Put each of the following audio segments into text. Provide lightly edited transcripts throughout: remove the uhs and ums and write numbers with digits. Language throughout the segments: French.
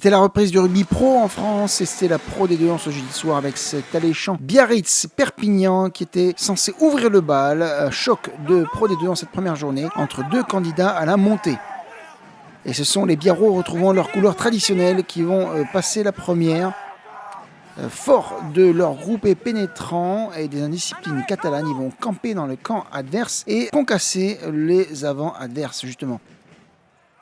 C'était la reprise du rugby pro en France et c'était la Pro D2 en ce jeudi soir avec cet alléchant Biarritz-Perpignan qui était censé ouvrir le bal. Choc de Pro D2 en cette première journée entre deux candidats à la montée. Et ce sont les Biarros retrouvant leurs couleurs traditionnelles qui vont passer la première. Forts de leur groupé pénétrant et des indisciplines catalanes, ils vont camper dans le camp adverse et concasser les avants adverses justement.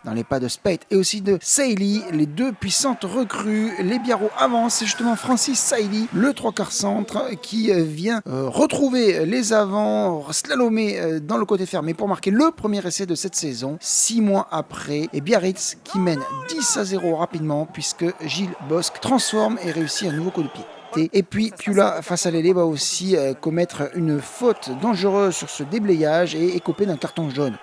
Dans les pas de Speight et aussi de Sailly, les deux puissantes recrues, les Biarros avancent. C'est justement Francis Sailly, le trois quarts centre, qui vient retrouver les avants, slalomer dans le côté fermé pour marquer le premier essai de cette saison, 6 mois après. Et Biarritz qui mène 10-0 rapidement puisque Gilles Bosc transforme et réussit un nouveau coup de pied. Et puis Piula face à l'ailé va aussi commettre une faute dangereuse sur ce déblayage et écoper d'un carton jaune.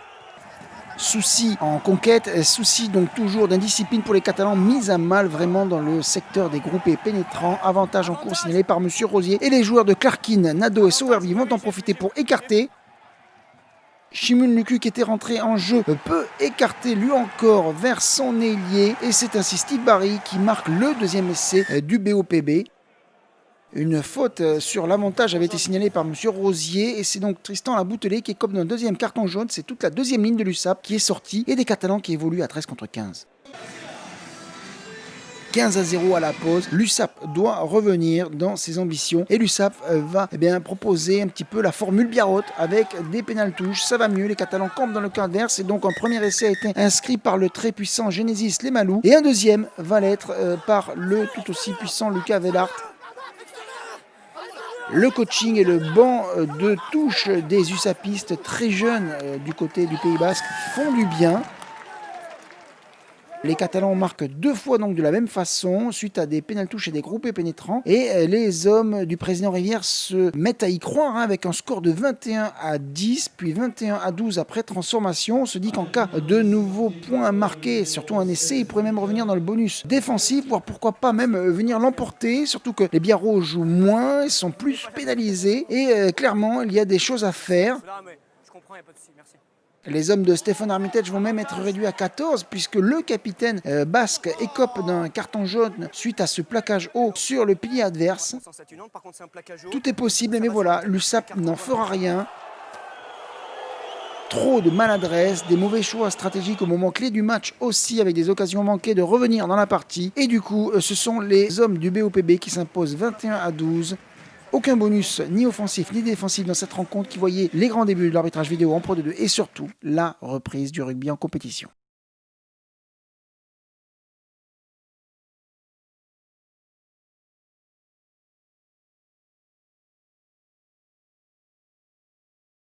Souci en conquête, souci donc toujours d'indiscipline pour les Catalans, mise à mal vraiment dans le secteur des groupés pénétrants. Avantage en cours signalé par Monsieur Rosier et les joueurs de Clarkin, Nadeau et Sauverby vont en profiter pour écarter. Chimun Lucu qui était rentré en jeu peut écarter lui encore vers son ailier et c'est ainsi Steve Barry qui marque le deuxième essai du BOPB. Une faute sur l'avantage avait été signalée par M. Rosier et c'est donc Tristan Laboutelet qui écope d'un deuxième carton jaune. C'est toute la deuxième ligne de l'USAP qui est sortie et des Catalans qui évoluent à 13 contre 15. 15-0 à la pause, l'USAP doit revenir dans ses ambitions et l'USAP va proposer un petit peu la formule Biarrot avec des pénaltouches, ça va mieux, les Catalans campent dans le camp adverse et donc un premier essai a été inscrit par le très puissant Genesis Lemalou et un deuxième va l'être par le tout aussi puissant Lucas Vellart. Le coaching et le banc de touche des USAPistes très jeunes du côté du Pays Basque font du bien. Les Catalans marquent 2 fois donc de la même façon suite à des pénaltouches et des groupés pénétrants. Et les hommes du président Rivière se mettent à y croire avec un score de 21-10 puis 21-12 après transformation. On se dit qu'en cas de nouveaux points marqués, surtout un essai, ils pourraient même revenir dans le bonus défensif, voire pourquoi pas même venir l'emporter. Surtout que les Biarros jouent moins, ils sont plus pénalisés et clairement il y a des choses à faire. Les hommes de Stéphane Armitage vont même être réduits à 14 puisque le capitaine basque écope d'un carton jaune suite à ce plaquage haut sur le pilier adverse. Tout est possible, mais voilà, l'USAP n'en fera rien. Trop de maladresse, des mauvais choix stratégiques au moment clé du match aussi avec des occasions manquées de revenir dans la partie. Et du coup, ce sont les hommes du BOPB qui s'imposent 21-12. Aucun bonus, ni offensif, ni défensif dans cette rencontre qui voyait les grands débuts de l'arbitrage vidéo en Pro D2 et surtout la reprise du rugby en compétition.